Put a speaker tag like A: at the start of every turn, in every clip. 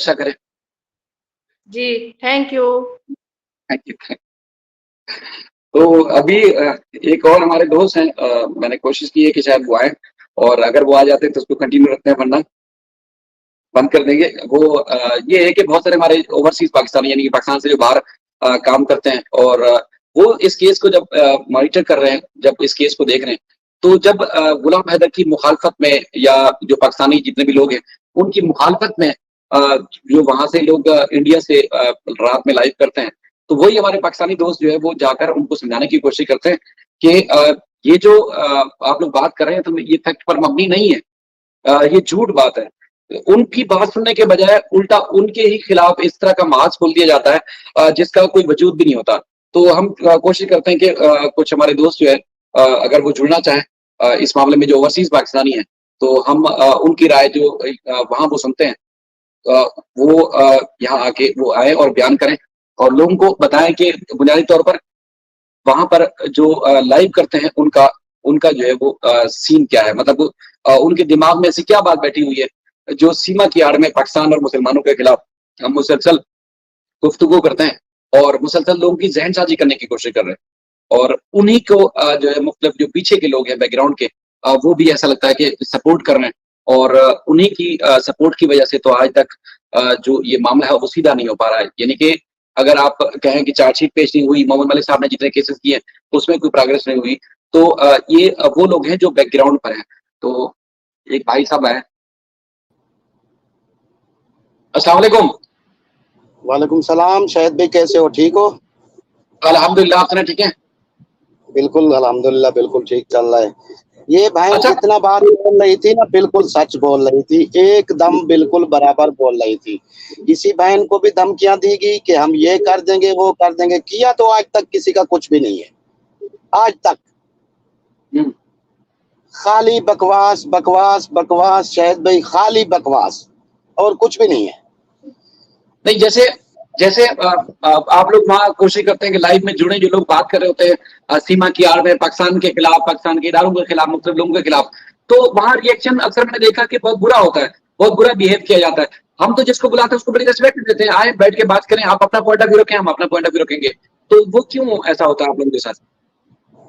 A: اچھا کریں.
B: جی thank you.
A: تو ابھی ایک اور ہمارے دوست ہیں, میں نے کوشش کی ہے کہ شاید وہ آئیں, اور اگر وہ آ جاتے ہیں تو اس کو کنٹینیو رکھتے ہیں, ورنہ بند کر دیں گے. وہ یہ ہے کہ بہت سارے ہمارے اوورسیز پاکستانی یعنی کہ پاکستان سے جو باہر کام کرتے ہیں, اور وہ اس کیس کو جب مانیٹر کر رہے ہیں, جب اس کیس کو دیکھ رہے ہیں, تو جب غلام حیدر کی مخالفت میں یا جو پاکستانی جتنے بھی لوگ ہیں ان کی مخالفت میں جو وہاں سے لوگ انڈیا سے رات میں لائیو کرتے ہیں, تو وہی ہمارے پاکستانی دوست جو ہے وہ جا کر ان کو سمجھانے کی کوشش کرتے ہیں کہ یہ جو آپ لوگ بات کر رہے ہیں تو یہ فیکٹ پر مبنی نہیں ہے, یہ جھوٹ بات ہے. ان کی بات سننے کے بجائے الٹا ان کے ہی خلاف اس طرح کا محاذ کھول دیا جاتا ہے جس کا کوئی وجود بھی نہیں ہوتا. تو ہم کوشش کرتے ہیں کہ کچھ ہمارے دوست جو ہے اگر وہ جڑنا چاہیں اس معاملے میں جو اوورسیز پاکستانی ہیں, تو ہم ان کی رائے جو وہاں وہ سنتے ہیں وہ یہاں آ کے وہ آئے اور بیان کریں, اور لوگوں کو بتائیں کہ بنیادی طور پر وہاں پر جو لائیو کرتے ہیں ان کا جو ہے وہ سین کیا ہے, مطلب ان کے دماغ میں ایسی کیا بات بیٹھی ہوئی ہے جو سیما کی آڑ میں پاکستان اور مسلمانوں کے خلاف ہم مسلسل گفتگو کرتے ہیں اور مسلسل لوگوں کی ذہن سازی کرنے کی کوشش کر رہے ہیں, اور انہی کو جو ہے مختلف جو پیچھے کے لوگ ہیں بیک گراؤنڈ کے, وہ بھی ایسا لگتا ہے کہ سپورٹ کر رہے ہیں, اور انہی کی سپورٹ کی وجہ سے تو آج تک جو یہ معاملہ ہے وہ سیدھا نہیں ہو پا رہا ہے. یعنی کہ اگر آپ کہیں کہ چارج شیٹ پیش نہیں ہوئی, محمد ملک صاحب نے جتنے کیسز کیے اس میں کوئی پروگرس نہیں ہوئی, تو یہ وہ لوگ ہیں جو بیک گراؤنڈ پر ہیں. تو ایک بھائی صاحب آئے. السلام علیکم.
C: وعلیکم السلام. شاہد بھائی کیسے ہو, ٹھیک ہو؟
A: الحمدللہ, آپ نے ٹھیک ہے؟
C: بالکل الحمدللہ بالکل ٹھیک چل رہا ہے. یہ بہن
A: اچھا,
C: جتنا بات بول رہی تھی نا بالکل سچ بول رہی تھی, ایک دم بالکل برابر بول رہی تھی. اسی بہن کو بھی دھمکیاں دی گئی کہ ہم یہ کر دیں گے وہ کر دیں گے, کیا تو آج تک کسی کا کچھ بھی نہیں ہے. آج تک خالی بکواس بکواس بکواس. شاہد بھائی خالی بکواس اور کچھ بھی نہیں ہے.
A: نہیں جیسے آپ لوگ وہاں کوشش کرتے ہیں کہ لائیو میں جڑیں, جو لوگ بات کر رہے ہوتے ہیں سیما کی آڑ میں پاکستان کے خلاف, پاکستان کے اداروں کے خلاف, مختلف لوگوں کے خلاف, تو وہاں ریئیکشن اکثر میں نے دیکھا کہ بہت برا ہوتا ہے, بہت برا بہیو کیا جاتا ہے. ہم تو جس کو بلاتے ہیں اس کو بڑی ریسپیکٹ دیتے ہیں, آئے بیٹھ کے بات کریں, آپ اپنا پوائنٹ آف ویو رکھیں, ہم اپنا پوائنٹ آف ویو رکھیں گے. تو وہ کیوں ایسا ہوتا ہے آپ لوگوں کے ساتھ؟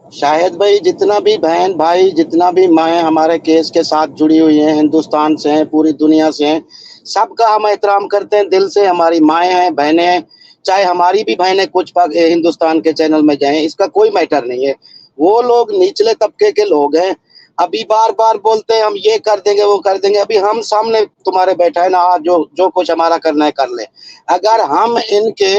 C: شاہد بھائی جتنا بھی بہن بھائی جتنا بھی مائیں ہمارے کیس کے ساتھ جڑی ہوئی ہیں, ہندوستان سے ہیں, پوری دنیا سے ہیں, سب کا ہم احترام کرتے ہیں دل سے. ہماری مائیں ہیں, بہنیں ہیں, چاہے ہماری بھی بہنیں کچھ ہندوستان کے چینل میں جائیں, اس کا کوئی میٹر نہیں ہے. وہ لوگ نچلے طبقے کے لوگ ہیں, ابھی بار بار بولتے ہیں ہم یہ کر دیں گے وہ کر دیں گے. ابھی ہم سامنے تمہارے بیٹھا ہے نا, جو کچھ ہمارا کرنا ہے کر لیں. اگر ہم ان کے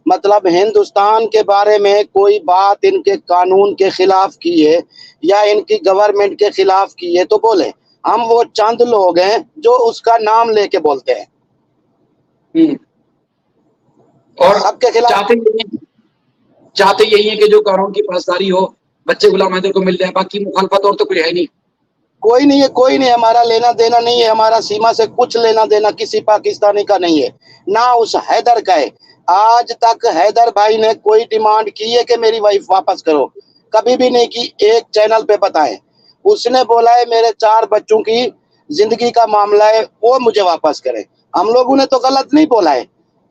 C: مطلب ہندوستان کے بارے میں کوئی بات ان کے قانون کے خلاف کی ہے یا ان کی گورنمنٹ کے خلاف کی ہے تو بولیں. ہم وہ چند لوگ ہیں جو اس کا نام لے کے بولتے ہیں,
A: اور
C: سب کے خلاف.
A: چاہتے یہی ہے کہ جو قانون کی پاسداری ہو, بچے غلام حیدر کو مل جائے, باقی مخالفت اور تو کوئی ہے نہیں.
C: کوئی نہیں ہے, کوئی نہیں. ہمارا لینا دینا نہیں ہے, ہمارا سیما سے کچھ لینا دینا کسی پاکستانی کا نہیں ہے, نہ اس حیدر کا ہے. آج تک حیدر بھائی نے کوئی ڈیمانڈ کی ہے کہ میری وائف واپس کرو, کبھی بھی نہیں کی. ایک چینل پہ بتائیں, اس نے بولا ہے میرے 4 بچوں کی زندگی کا معاملہ ہے وہ مجھے واپس کریں. ہم لوگوں نے تو غلط نہیں بولا ہے,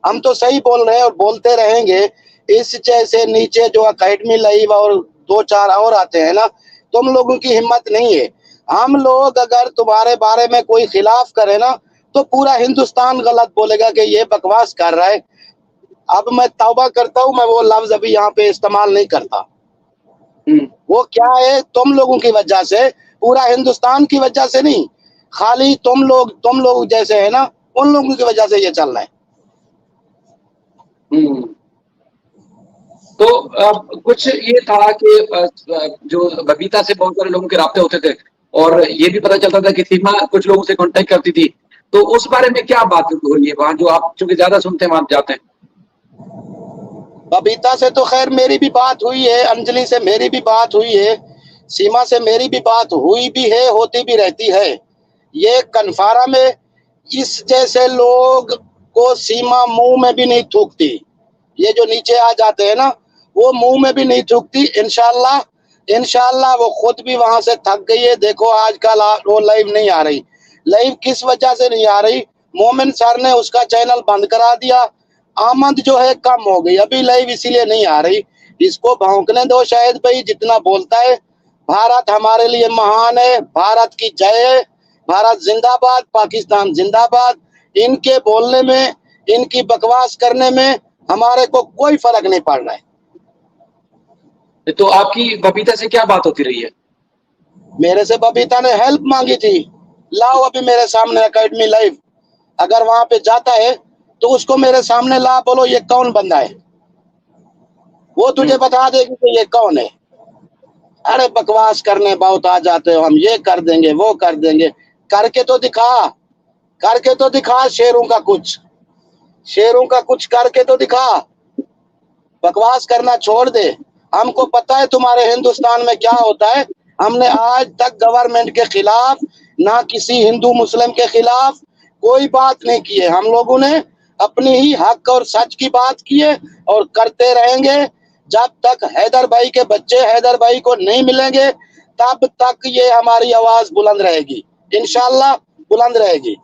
C: ہم تو صحیح بول رہے ہیں اور بولتے رہیں گے. اس جیسے نیچے جو اکیڈمی لائیو اور 2-4 اور آتے ہیں نا, تم لوگوں کی ہمت نہیں ہے. ہم لوگ اگر تمہارے بارے میں کوئی خلاف کرے نا تو پورا ہندوستان غلط بولے گا کہ یہ بکواس کر رہا ہے. اب میں توبہ کرتا ہوں, میں وہ لفظ ابھی یہاں پہ استعمال نہیں کرتا. وہ کیا ہے, تم لوگوں کی وجہ سے, پورا ہندوستان کی وجہ سے نہیں, خالی تم لوگ جیسے ہیں نا ان لوگوں کی وجہ سے یہ چل رہا ہے.
A: تو کچھ یہ تھا کہ جو ببیتا سے بہت سارے لوگوں کے رابطے ہوتے تھے, اور یہ بھی پتہ چلتا تھا کہ سیما کچھ لوگوں سے کانٹیکٹ کرتی تھی, تو اس بارے میں کیا بات ہو رہی ہے وہاں, جو آپ چونکہ زیادہ سنتے ہیں وہاں جاتے ہیں؟
C: ببیتا سے تو خیر میری بھی بات ہوئی ہے, انجلی سے میری بھی بات ہوئی ہے, سیما سے میری بھی بات ہوئی بھی ہے, ہوتی بھی رہتی ہے. یہ کنفارا میں اس جیسے لوگ کو سیما منہ میں بھی نہیں تھوکتی. یہ جو نیچے آ جاتے ہیں نا وہ منہ میں بھی نہیں تھوکتی. انشاءاللہ وہ خود بھی وہاں سے تھک گئی ہے. دیکھو آج کل وہ لائیو نہیں آ رہی. لائیو کس وجہ سے نہیں آ رہی, मोमिन सर ने उसका चैनल बंद करा दिया, आमद जो है कम हो गई, अभी लाइव इसीलिए नहीं आ रही। इसको भौंकने दो शाहिद भाई, जितना बोलता है। भारत हमारे लिए महान है, भारत की जय है, भारत जिंदाबाद, पाकिस्तान जिंदाबाद। इनके बोलने में, इनकी बकवास करने में हमारे को कोई फर्क नहीं पड़ रहा है।
A: तो आपकी बबीता से क्या बात होती रही है?
C: मेरे से बबीता ने हेल्प मांगी थी, लाओ अभी मेरे सामने एकेडमी लाइव, अगर वहां पे जाता है तो उसको मेरे सामने ला, बोलो ये कौन बंदा है, वो तुझे बता देगी कि ये कौन है। अरे बकवास करने बहुत आ जाते हो, हम ये कर देंगे वो कर देंगे, करके तो दिखा, करके तो दिखा, शेरों का कुछ, शेरों का कुछ करके तो दिखा। बकवास करना छोड़ दे, हमको पता है तुम्हारे हिंदुस्तान में क्या होता है। हमने आज तक गवर्नमेंट के खिलाफ, ना किसी हिंदू मुस्लिम के खिलाफ कोई बात नहीं की है। हम लोगों ने अपनी ही हक और सच की बात की है और करते रहेंगे जब तक हैदर भाई के बच्चे हैदर भाई को नहीं मिलेंगे, तब तक ये हमारी आवाज बुलंद रहेगी, इंशाल्लाह बुलंद रहेगी।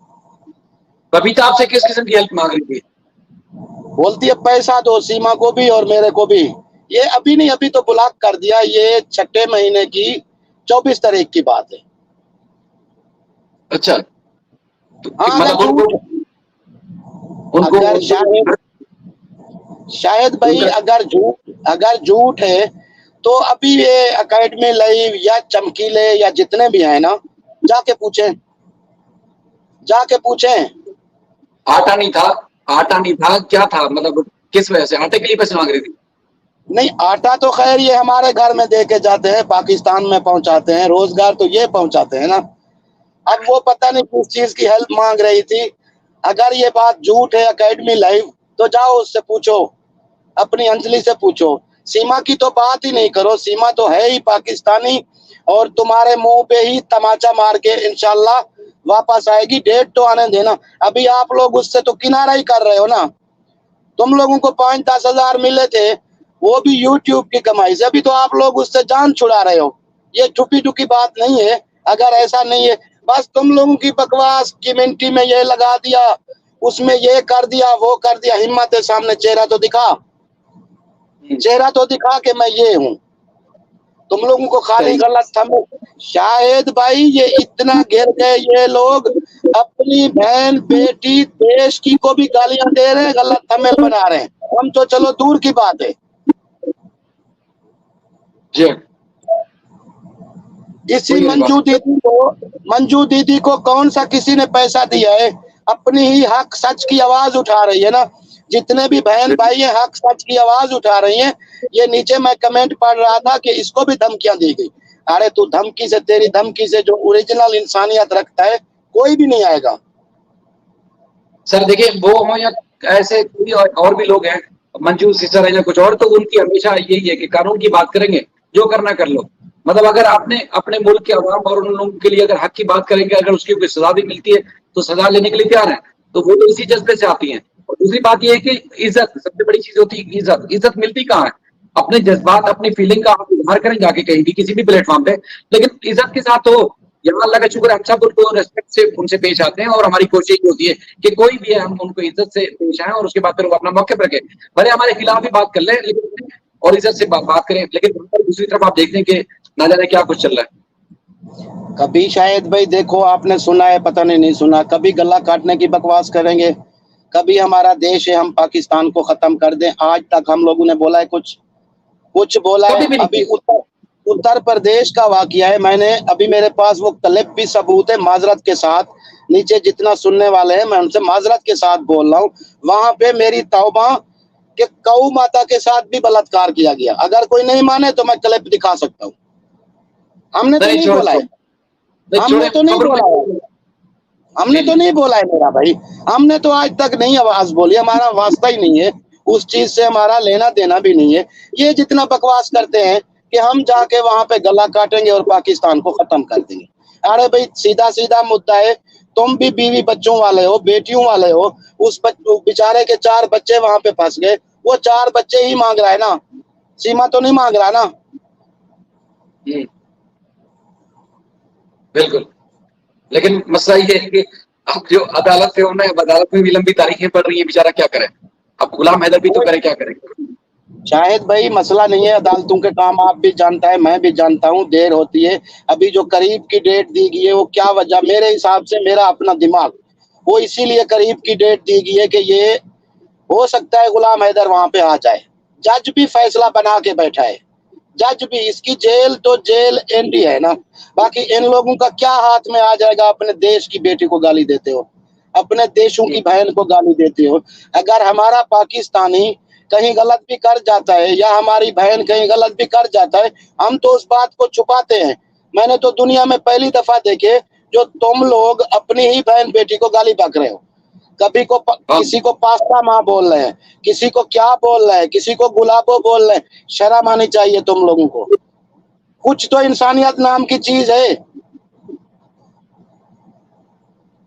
A: बबीता आपसे किस किस्म की हेल्प मांग रही थी?
C: बोलती है पैसा दो सीमा को भी और मेरे को भी। ये अभी नहीं, अभी तो ब्लॉक कर दिया, ये 6 महीने की 24 तारीख की बात है।
A: अच्छा, तो
C: हाँ,
A: मतलब
C: अगर
A: उनको
C: अगर शायद भाई अगर झूठ है तो अभी ये एकेडमी लाइव या चमकीले या जितने भी हैं ना, जाके पूछें, जाके पूछें।
A: आटा नहीं था, क्या था? मतलब किस वजह से आटे के लिए पैसे मांग रही थी?
C: नहीं, आटा तो खैर ये हमारे घर में दे के जाते हैं, पाकिस्तान में पहुंचाते हैं, रोजगार तो ये पहुंचाते हैं ना। अब वो पता नहीं किस चीज की हेल्प मांग रही थी। अगर ये बात झूठ है एकेडमी लाइव, तो जाओ उससे पूछो, अपनी अंजलि से पूछो। सीमा की तो बात ही नहीं करो, सीमा तो है ही पाकिस्तानी, और तुम्हारे मुंह पे ही तमाचा मार के इंशाल्लाह वापस आएगी। डेट तो आने देना, अभी आप लोग उससे तो किनारा ही कर रहे हो ना। तुम लोगों को 5-10 हजार मिले थे, वो भी यूट्यूब की कमाई से, अभी तो आप लोग उससे जान छुड़ा रहे हो। ये छुपी टुकी बात नहीं है। अगर ऐसा नहीं है, बस तुम लोगों की बकवास की मिनटी में ये लगा दिया, उसमें ये कर दिया वो कर दिया। हिम्मत है सामने चेहरा तो दिखा, चेहरा तो दिखा कि मैं ये हूँ। तुम लोगों को खाली गलत थमे। शायद भाई ये इतना गिर गए ये लोग, अपनी बहन बेटी देश की को भी गालियां दे रहे हैं, गलत थमेल बना रहे हैं। हम तो चलो दूर की बात है।
A: जी,
C: इसी मंजू दीदी को कौन सा किसी ने पैसा दिया है? अपनी ही हक सच की आवाज उठा रही है ना। जितने भी बहन भाई हैं हक सच की आवाज उठा रही हैं। ये नीचे मैं कमेंट पढ़ रहा था कि इसको भी धमकियां दी गई। अरे तू धमकी से, तेरी धमकी से जो ओरिजिनल इंसानियत रखता है कोई भी नहीं आएगा।
A: सर देखिए, वो हो या ऐसे कोई और भी लोग हैं, मंजू सिस्टर है या कुछ और, तो उनकी हमेशा यही है कि कानून की बात करेंगे, जो करना कर लो। मतलब अगर आपने अपने मुल्क के अवाम और उन लोगों के लिए अगर हक की बात करेंगे, अगर उसकी कोई सजा भी मिलती है तो सजा लेने के लिए तैयार है, तो वो तो इसी जज्बे से आती हैं। और दूसरी बात ये है कि इज्जत सबसे बड़ी चीज होती है। इज्जत मिलती कहाँ है? अपने जज्बात, अपनी फीलिंग का आप इजहार करें जाके कहीं भी, किसी भी प्लेटफॉर्म पे, लेकिन इज्जत के साथ हो। यहाँ अल्लाह का शुक्र है, अच्छा उनको रेस्पेक्ट से उनसे पेश आते हैं, और हमारी कोशिश होती है कि कोई भी है हम उनको इज्जत से पेश आए, और उसके बाद फिर वो अपना मौके पर रखें। भले हमारे खिलाफ ही बात कर लें, लेकिन और इज्जत से बात करें। लेकिन दूसरी तरफ आप देखते हैं कि ना जाने क्या कुछ चल रहा है।
C: कभी शायद भाई देखो, आपने सुना है पता नहीं सुना, कभी गला काटने की बकवास करेंगे, कभी हमारा देश है हम पाकिस्तान को खत्म कर दें। आज तक हम लोगों ने बोला है कुछ बोला है? अभी उत्तर प्रदेश का वाकया है, मैंने अभी मेरे पास वो क्लिप भी सबूत है माजरत के साथ। नीचे जितना सुनने वाले हैं मैं उनसे माजरत के साथ बोल रहा हूँ। वहां पे मेरी तौबा कि गौ माता के साथ भी बलात्कार किया गया। अगर कोई नहीं माने तो मैं क्लिप दिखा सकता हूँ। हमने तो नहीं बोला है, हमने तो नहीं बोला है, हमने तो नहीं बोला है मेरा भाई। हमने तो आज तक नहीं आवाज बोली, हमारा वास्ता ही नहीं है उस चीज से, हमारा लेना देना भी नहीं है। ये जितना बकवास करते हैं कि हम जाके वहां पे गला काटेंगे और पाकिस्तान को खत्म कर देंगे। अरे भाई सीधा सीधा मुद्दा है, तुम भी बीवी बच्चों वाले हो, बेटियों वाले हो। उस बेचारे के 4 बच्चे वहां पे फंस गए, वो 4 बच्चे ही मांग रहा है ना, सीमा तो नहीं मांग रहा ना।
A: बिल्कुल, लेकिन मसला ये है कि اب جو عدالت سے ہونا ہے، عدالت میں بھی لمبی تاریخیں پڑ رہی ہیں، بیچارہ کیا کرے؟ اب غلام حیدر بھی تو کرے، کیا کرے؟
C: شاہد بھائی مسئلہ نہیں ہے عدالتوں کے کام، آپ بھی جانتا ہے میں بھی جانتا ہوں، دیر ہوتی ہے. ابھی جو قریب کی ڈیٹ دی گئی ہے وہ کیا وجہ، میرے حساب سے میرا اپنا دماغ وہ اسی لیے قریب کی ڈیٹ دی گئی ہے کہ یہ ہو سکتا ہے غلام حیدر وہاں پہ آ جائے. جج بھی فیصلہ بنا کے بیٹھا ہے، جج بھی، اس کی جیل تو جیل اینڈ ہی ہے نا. باقی ان لوگوں کا کیا ہاتھ میں آ جائے گا؟ اپنے دیش کی بیٹی کو گالی دیتے ہو، اپنے دیشوں کی بہن کو گالی دیتے ہو. اگر ہمارا پاکستانی کہیں غلط بھی کر جاتا ہے یا ہماری بہن کہیں غلط بھی کر جاتا ہے، ہم تو اس بات کو چھپاتے ہیں. میں نے تو دنیا میں پہلی دفعہ دیکھے جو تم لوگ اپنی ہی بہن بیٹی کو گالی بک رہے ہو. کبھی کو کسی کو پاستا ماں بول رہے ہیں، کسی کو کیا بول رہے ہیں، کسی کو گلابو بول رہے ہیں. شرم آنی چاہیے تم لوگوں کو، کچھ تو انسانیت نام کی چیز ہے.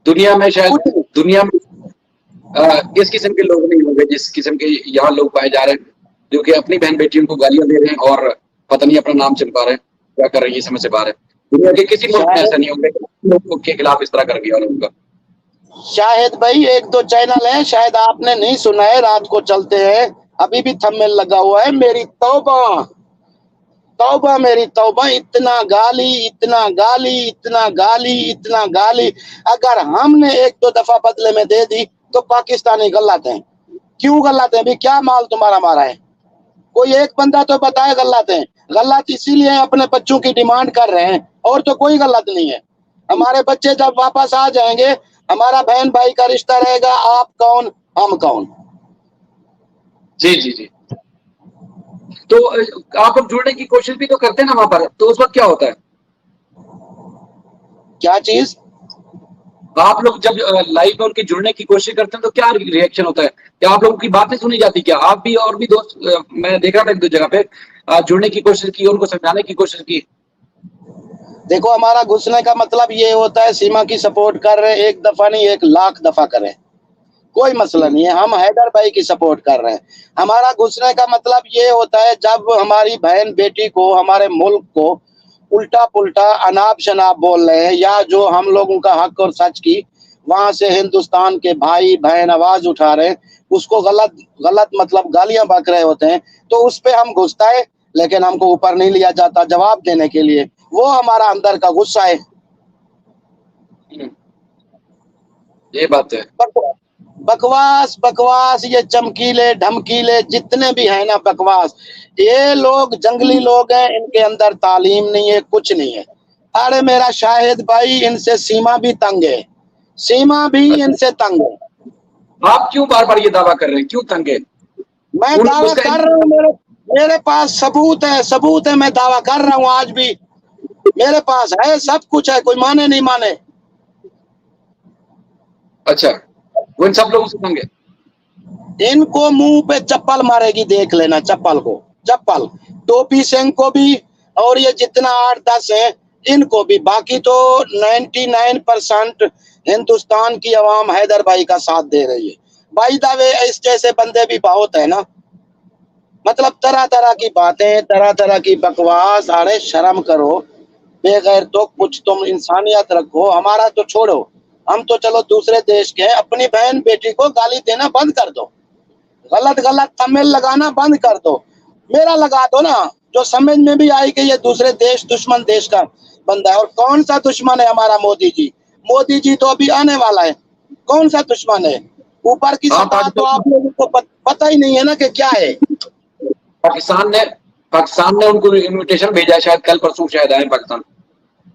A: دنیا میں شاید
C: کچھ
A: دنیا میں اس قسم کے لوگ نہیں ہوں گے جس قسم کے یہاں لوگ پائے جا رہے ہیں، جو کہ اپنی بہن بیٹیوں کو گالیاں دے رہے ہیں اور پتہ نہیں اپنا نام چل پا رہے ہیں، کیا کر رہے ہیں یہ سمجھ سے باہر ہے. دنیا کے کسی ملک میں ایسا نہیں ہوگا کہ لوگوں کے خلاف اس طرح کر گیا ان کا.
C: شاہد بھائی ایک دو چینل ہیں شاید آپ نے نہیں سنا ہے، رات کو چلتے ہیں، ابھی بھی تھمبنیل لگا ہوا ہے، میری توبہ توبہ میری توبہ، اتنا گالی اتنا گالی اتنا گالی اتنا گالی. اگر ہم نے ایک دو دفعہ بدلے میں دے دی تو پاکستانی غلط ہیں. کیوں غلط ہیں بھی؟ کیا مال تمہارا مارا ہے؟ کوئی ایک بندہ تو بتائے غلط ہیں. غلط اسی لیے اپنے بچوں کی ڈیمانڈ کر رہے ہیں، اور تو کوئی غلط نہیں ہے. ہمارے بچے جب واپس آ جائیں گے، ہمارا بہن بھائی کا رشتہ رہے گا، آپ کون ہم کون.
A: جی جی جی. تو آپ لوگ جڑنے کی کوشش بھی تو کرتے ہیں نا وہاں پر، تو اس وقت کیا ہوتا ہے؟
C: کیا چیز؟
A: آپ لوگ جب لائف میں ان کے جڑنے کی کوشش کرتے ہیں تو کیا ری ایکشن ہوتا ہے؟ کیا آپ لوگوں کی باتیں سنی جاتی؟ کیا آپ بھی اور بھی دوست، میں دیکھا تھا ایک دو جگہ پہ جڑنے کی کوشش کی، ان کو سمجھانے کی کوشش کی؟
C: دیکھو ہمارا گھسنے کا مطلب یہ ہوتا ہے سیما کی سپورٹ کر رہے ہیں، ایک دفعہ نہیں 1,00,000 دفعہ کریں، کوئی مسئلہ نہیں ہے. ہم حیدر بھائی کی سپورٹ کر رہے ہیں. ہمارا گھسنے کا مطلب یہ ہوتا ہے جب ہماری بہن بیٹی کو، ہمارے ملک کو الٹا پلٹا اناب شناب بول رہے ہیں، یا جو ہم لوگوں کا حق اور سچ کی وہاں سے ہندوستان کے بھائی بہن آواز اٹھا رہے ہیں، اس کو غلط مطلب گالیاں بک رہے ہوتے ہیں، تو اس پہ ہم گھستا ہے، لیکن ہم کو اوپر نہیں لیا جاتا جواب دینے کے لیے. وہ ہمارا اندر کا غصہ ہے.
A: یہ بات ہے.
C: بکواس بکواس، یہ چمکیلے ڈھمکیلے جتنے بھی ہیں نا بکواس، یہ لوگ جنگلی لوگ ہیں، ان کے اندر تعلیم نہیں ہے، کچھ نہیں ہے. ارے میرا شاہد بھائی ان سے سیما بھی تنگ ہے، سیما بھی ان سے تنگ ہے.
A: آپ کیوں بار بار یہ دعویٰ کر رہے ہیں؟ کیوں تنگ ہے؟
C: میں دعویٰ کر رہا ہوں، میرے پاس ثبوت ہے، میں دعویٰ کر رہا ہوں، آج بھی میرے پاس ہے، سب کچھ ہے، کوئی مانے نہیں مانے.
A: اچھا، وہ ان سب لوگوں سے تنگ ہے؟
C: ان کو منہ پہ چپل مارے گی، دیکھ لینا، چپل کو چپل. ٹوپی سنگھ کو بھی، اور یہ جتنا 8-10 ہیں ان کو بھی. باقی تو 99% ہندوستان کی عوام حیدر بھائی کا ساتھ دے رہی ہے. بائی دا وے اس جیسے بندے بھی بہت ہے نا، مطلب طرح طرح کی باتیں، طرح طرح کی بکواس. ارے شرم کرو بے غیر، تو کچھ تم انسانیت رکھو. ہمارا تو چھوڑو، ہم تو چلو دوسرے دیش کے ہیں، اپنی بہن بیٹی کو گالی دینا بند کر دو، غلط تھمبنیل لگانا بند کر دو. میرا لگا دو نا، جو سمجھ میں بھی آئی کہ یہ دوسرے دیش، دشمن دیش کا بندہ ہے. اور کون سا دشمن ہے ہمارا؟ مودی جی. مودی جی تو ابھی آنے والا ہے. کون سا دشمن ہے؟ اوپر کی سطح تو آپ لوگوں کو پتہ ہی نہیں ہے نا کہ کیا ہے.
A: پاکستان نے ان کو انویٹیشن بھیجا ہے، شاید کل پرسوں شاید آئے پاکستان.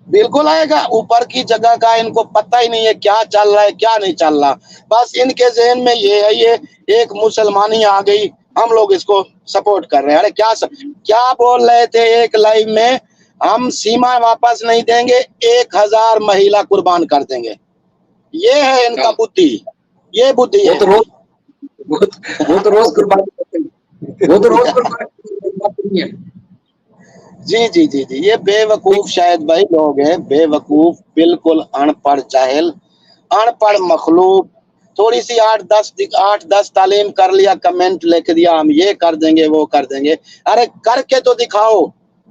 C: بالکل آئے گا. اوپر کی جگہ کا ان کو پتہ ہی نہیں ہے کیا چل رہا ہے کیا نہیں چل رہا. بس ان کے ذہن میں یہ ہے، یہ ایک مسلمانی آ گئی، ہم لوگ اس کو سپورٹ کر رہے ہیں. ارے کیا بول رہے تھے ایک لائیو میں؟ ہم سیما واپس نہیں دیں گے، 1,000 مہیلا قربان کر دیں گے. یہ ہے ان کا بدھی، یہ بدھی ہے.
A: وہ تو روز قربانی کرتے ہیں، وہ تو روز قربانی ہے.
C: جی جی جی جی، یہ بے وقوف شاید بھائی لوگ ہیں، بے وقوف، بالکل ان پڑھ جاہل، ان پڑھ مخلوق. تھوڑی سی 8-10 تعلیم کر لیا، کمنٹ لکھ دیا ہم یہ کر دیں گے وہ کر دیں گے. ارے کر کے تو دکھاؤ،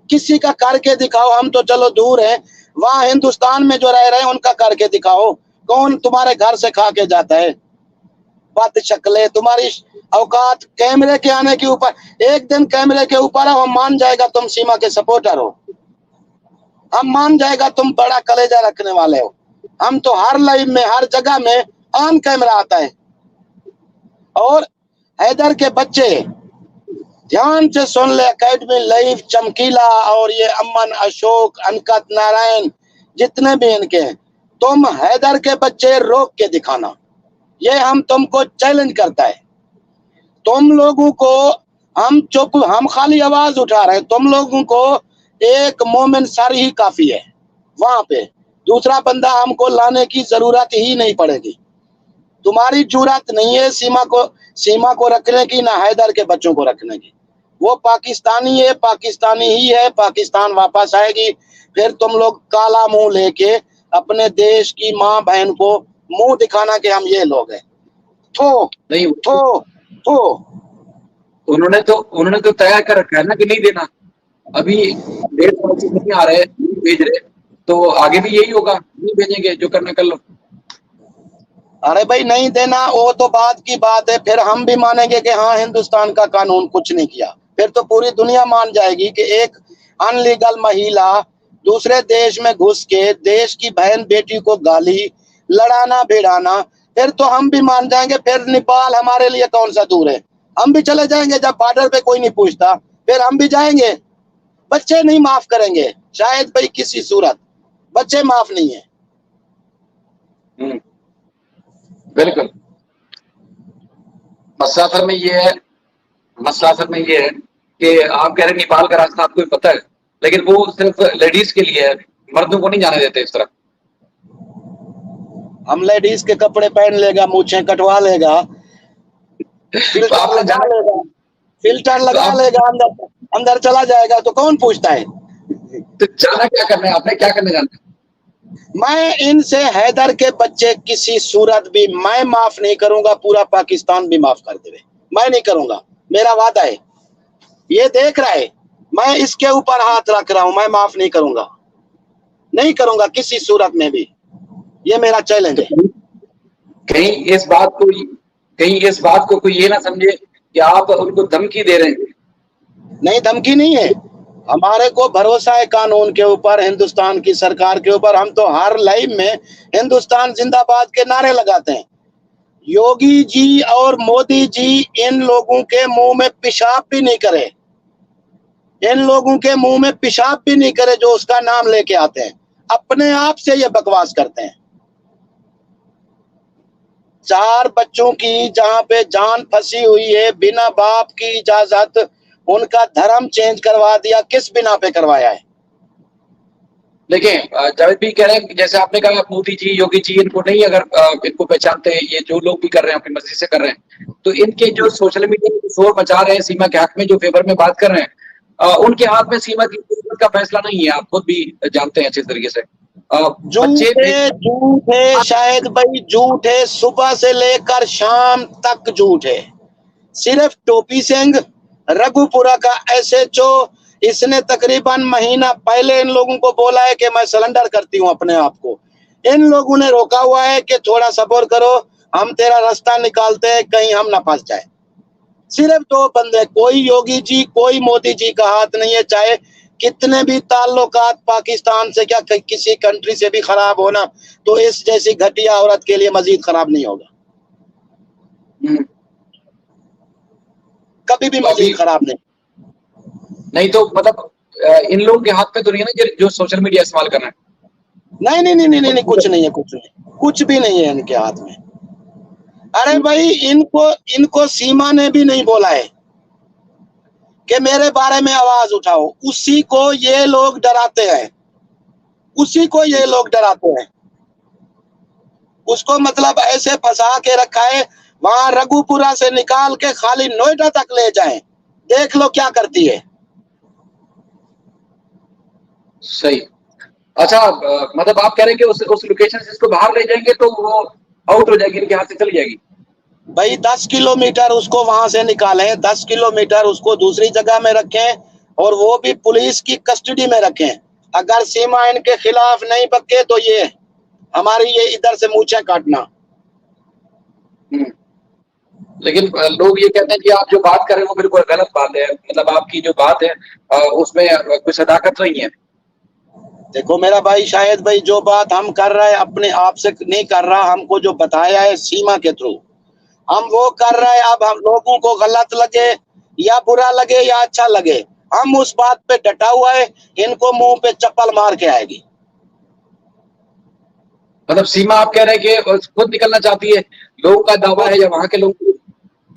C: کسی کا کر کے دکھاؤ. ہم تو چلو دور ہیں، وہاں ہندوستان میں جو رہ رہے ہیں ان کا کر کے دکھاؤ. कौन तुम्हारे घर से खा के जाता है? बद शक्ले, तुम्हारी औकात कैमरे के आने के ऊपर, एक दिन कैमरे के ऊपर हो, हम मान जाएगा तुम सीमा के सपोर्टर हो, हम मान जाएगा तुम बड़ा कलेजा रखने वाले हो। हम तो हर लाइव में, हर जगह में ऑन कैमरा आता है। और हैदर के बच्चे ध्यान से सुन ले, एकेडमी लाइव, चमकीला और ये अमन, अशोक, अनकत, नारायण, जितने भी इनके हैं, तुम हैदर के बच्चे रोक के दिखाना, ये हम तुमको चैलेंज करता है। तुम लोगों को हम चुप, हम खाली आवाज उठा रहे हैं, तुम लोगों को एक मोमिन सर ही काफी है। वहां पे दूसरा बंदा हमको लाने की जरूरत ही नहीं पड़ेगी। तुम्हारी जरूरत नहीं है सीमा को रखने की, ना हैदर के बच्चों को रखने की। वो पाकिस्तानी है, पाकिस्तानी ही है, पाकिस्तान वापस आएगी, फिर तुम लोग काला मुंह लेके अपने देश की माँ बहन को मुंह दिखाना कि हम ये लोग हैं। थो
A: नहीं,
C: थो थो
A: उन्होंने तो तय कर रखा है ना कि नहीं देना। अभी 1.5 नहीं आ रहे, नहीं भेज रहे, तो आगे भी यही होगा, नहीं भेजेंगे, जो करना कर लो।
C: अरे भाई नहीं देना वो तो बाद की बात है, फिर हम भी मानेंगे कि हाँ हिंदुस्तान का कानून कुछ नहीं किया, फिर तो पूरी दुनिया मान जाएगी कि एक अनलीगल महिला दूसरे देश में घुस के देश की बहन बेटी को गाली, लड़ाना भिड़ाना, फिर तो हम भी मान जाएंगे। फिर नेपाल हमारे लिए कौन सा दूर है, हम भी चले जाएंगे। जब बॉर्डर पे कोई नहीं पूछता फिर हम भी जाएंगे। बच्चे नहीं माफ करेंगे शायद भाई, किसी सूरत बच्चे माफ नहीं है।
A: बिल्कुल। मसला असल में ये है कि आप कह रहे हैं नेपाल का रास्ता आपको पता है, लेकिन वो सिर्फ लेडीज के लिए है, मर्दों को नहीं जाने देते इस तरफ।
C: हम लेडीज के कपड़े पहन लेगा, मूछें कटवा लेगा, फिल्टर लगा लेगा, अंदर चला जाएगा, तो कौन पूछता है?
A: तो जाना क्या करना है, आपने क्या करने जाना है?
C: मैं इनसे हैदर के बच्चे किसी सूरत भी मैं माफ नहीं करूंगा, पूरा पाकिस्तान भी माफ कर देवे, मैं नहीं करूंगा, मेरा वादा है। ये देख रहा है, मैं इसके ऊपर हाथ रख रहा हूं, मैं माफ नहीं करूंगा, नहीं करूंगा किसी सूरत में भी, ये मेरा चैलेंज है।
A: कहीं इस बात को कोई ये ना समझे कि आप उनको धमकी दे रहे हैं।
C: नहीं, धमकी नहीं है, हमारे को भरोसा है कानून के ऊपर, हिंदुस्तान की सरकार के ऊपर। हम तो हर लाइव में हिंदुस्तान जिंदाबाद के नारे लगाते हैं। योगी जी और मोदी जी इन लोगों के मुंह में पेशाब भी नहीं करे, इन लोगों के मुंह में पेशाब भी नहीं करे जो उसका नाम लेके आते हैं, अपने आप से ये बकवास करते हैं। 4 बच्चों की जहां पे जान फंसी हुई है, बिना बाप की इजाजत उनका धर्म चेंज करवा दिया, किस बिना पे करवाया है?
A: देखिए जावेद भी कह रहे हैं, जैसे आपने कहा मोदी जी, योगी जी, इनको नहीं अगर इनको पहचानते, ये जो लोग भी कर रहे हैं अपनी मर्जी से कर रहे हैं, तो इनके जो सोशल मीडिया में शोर मचा रहे हैं सीमा के हक में, जो फेवर में बात कर रहे हैं, उनके हाथ में सीमा की का फैसला नहीं है, आप खुद भी जानते हैं अच्छे तरीके से।
C: झूठे शायद भाई, झूठे सुबह से लेकर शाम तक झूठे। सिर्फ टोपी सिंह रघुपुरा का SHO, इसने तकरीबन महीना पहले इन लोगों को बोला है कि मैं सरेंडर करती हूं अपने आप को। इन लोगों ने रोका हुआ है कि थोड़ा सब्र करो, हम तेरा रास्ता निकालते हैं, कहीं हम ना फंस जाए। सिर्फ 2 बंदे, कोई योगी जी, कोई मोदी जी का हाथ नहीं है। चाहे कितने भी ताल्लुकात पाकिस्तान से, क्या किसी कंट्री से भी खराब होना, तो इस जैसी घटिया औरत के लिए मजीद खराब नहीं होगा, कभी भी मजीद खराब नहीं।
A: तो मतलब इन लोगों के हाथ में तो नहीं है ना जो सोशल मीडिया इस्तेमाल कर रहे हैं?
C: नहीं, कुछ नहीं है, कुछ भी नहीं है इनके हाथ में। अरे भाई, इनको सीमा ने भी नहीं बोला है कि मेरे बारे में आवाज उठाओ, उसी को ये लोग डराते हैं, उसको मतलब ऐसे फंसा के रखा है, वहां रघुपुरा से निकाल के खाली नोएडा तक ले जाएं, देख लो क्या करती है।
A: सही। अच्छा, मतलब आप कह रहे हैं कि उस लोकेशन से इसको बाहर ले जाएंगे तो वो आउट हो जाएगी, इनके हाथ से चली जाएगी।
C: भाई 10 किलोमीटर उसको वहां से निकालें, 10 किलोमीटर उसको दूसरी जगह में रखें, और वो भी पुलिस की कस्टडी में रखें। अगर सीमा इनके खिलाफ नहीं बके तो ये हमारी ये इधर से मूछें काटना।
A: हम्म। लेकिन लोग ये कहते हैं कि आप जो बात कर रहे हैं वो बिल्कुल गलत बात है, मतलब आपकी जो बात है उसमें कोई सदाकत नहीं है।
C: देखो मेरा भाई, शायद भाई जो बात हम कर रहे हैं अपने आप से नहीं कर रहा, हमको जो बताया है सीमा के थ्रू हम वो कर रहे हैं। अब हम लोगों को गलत लगे या बुरा लगे या अच्छा लगे, हम उस बात पे डटा हुआ है, इनको मुंह पे चप्पल मार के आएगी।
A: मतलब सीमा आप कह रहे हैं कि खुद निकलना चाहती है, लोगों का दावा है या वहां के लोगों का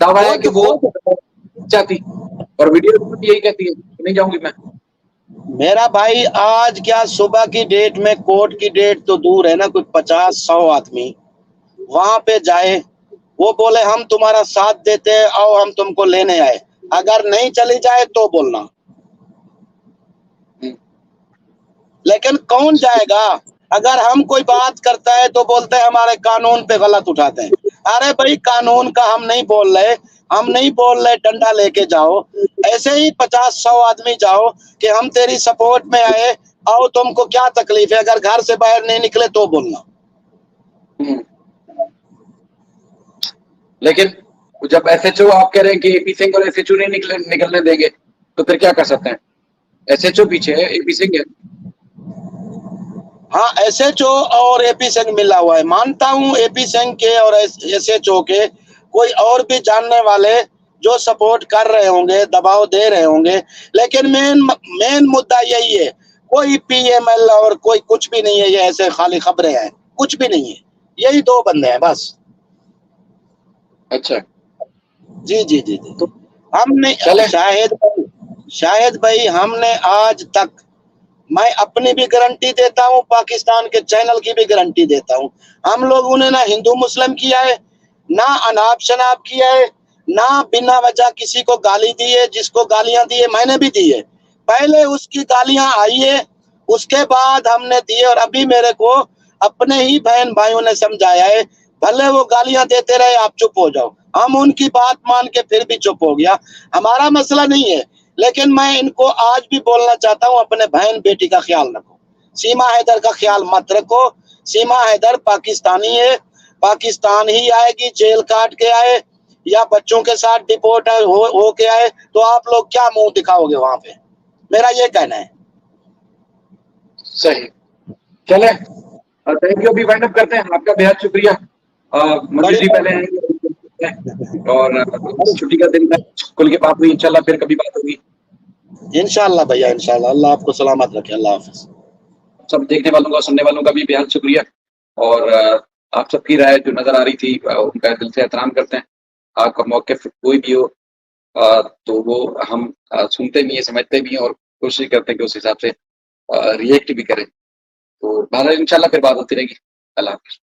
A: दावा है कि
C: खुद
A: वो
C: खुद
A: चाहती, और वीडियो भी यही कहती है नहीं जाऊंगी मैं।
C: मेरा भाई, आज क्या सुबह की डेट में, कोर्ट की डेट तो दूर है ना, कुछ 50-100 आदमी वहां पे जाए, वो बोले हम तुम्हारा साथ देते हैं, आओ हम तुमको लेने आए, अगर नहीं चली जाए तो बोलना।
A: हम्म।
C: लेकिन कौन जाएगा? अगर हम कोई बात करता है तो बोलते हैं हमारे कानून पे गलत उठाते हैं। अरे भाई, कानून का हम नहीं बोल रहे, हम नहीं बोल रहे डंडा लेके जाओ, ऐसे ही 50-100 आदमी जाओ कि हम तेरी सपोर्ट में आए, आओ तुमको क्या तकलीफ है, अगर घर से बाहर नहीं निकले तो बोलना।
A: हम्म। लेकिन जब एसएचओ आप कह रहे हैं कि एपी सिंह और एसएचओ नहीं निकलने देंगे, तो फिर क्या कर सकते हैं? एसएचओ पीछे है, एपी सिंह है।
C: हाँ, एसएचओ और एपी सिंह मिला हुआ है, मानता हूँ एपी सिंह के और एसएचओ के कोई और भी जानने वाले जो सपोर्ट कर रहे होंगे, दबाव दे रहे होंगे, लेकिन मेन मुद्दा यही है, कोई पीएमएल और कोई कुछ भी नहीं है, ये ऐसे खाली खबरें हैं, कुछ भी नहीं है, यही दो बंदे हैं बस।
A: अच्छा,
C: जी जी जी जी।
A: तो
C: हमने
A: चले।
C: शायद भाई हमने आज तक, मैं अपनी भी गारंटी देता हूँ, पाकिस्तान के चैनल की भी गारंटी देता हूँ, हम लोगों ने ना हिंदू मुस्लिम किया है, ना अनाप शनाप किया है, ना बिना वजह किसी को गाली दी है, जिसको गालियां दी है मैंने भी दी है, पहले उसकी गालियां आई है, उसके बाद हमने दी है, और अभी मेरे को अपने ही बहन भाइयों ने समझाया है, भले वो गालियां देते रहे आप चुप हो जाओ, हम उनकी बात मान के फिर भी चुप हो गया, हमारा मसला नहीं है। लेकिन मैं इनको आज भी बोलना चाहता हूँ, अपने बहन बेटी का ख्याल रखो, सीमा हैदर का ख्याल मत रखो, सीमा हैदर पाकिस्तानी है, पाकिस्तान ही आएगी, जेल काट के आए या बच्चों के साथ डिपोर्ट हो के आए, तो आप लोग क्या मुंह दिखाओगे वहां पे, मेरा ये कहना है।
A: सही, चले। थैंक यू, अभी वाइंड अप करते हैं। आपका बेहद शुक्रिया। मंजू
C: बड़ी
A: जी पहले हैं, और छुट्टी का दिन है, स्कूल की बात हुई, इंशाल्लाह फिर कभी बात होगी।
C: इंशाल्लाह भैया, इंशाल्लाह, अल्लाह आपको सलामत रखे, अल्लाह हाफिज।
A: सब देखने वालों का, सुनने वालों का भी बेहद शुक्रिया, और आप सबकी राय जो नजर आ रही थी उनका दिल से एहतराम करते हैं। आपका मौक़िफ़ कोई भी हो तो वो हम सुनते भी हैं, समझते भी हैं, और कोशिश करते हैं कि उस हिसाब से रिएक्ट भी करें। तो बहरहाल इंशाल्लाह फिर बात होती रहेगी। अल्लाह हाफ़िज़।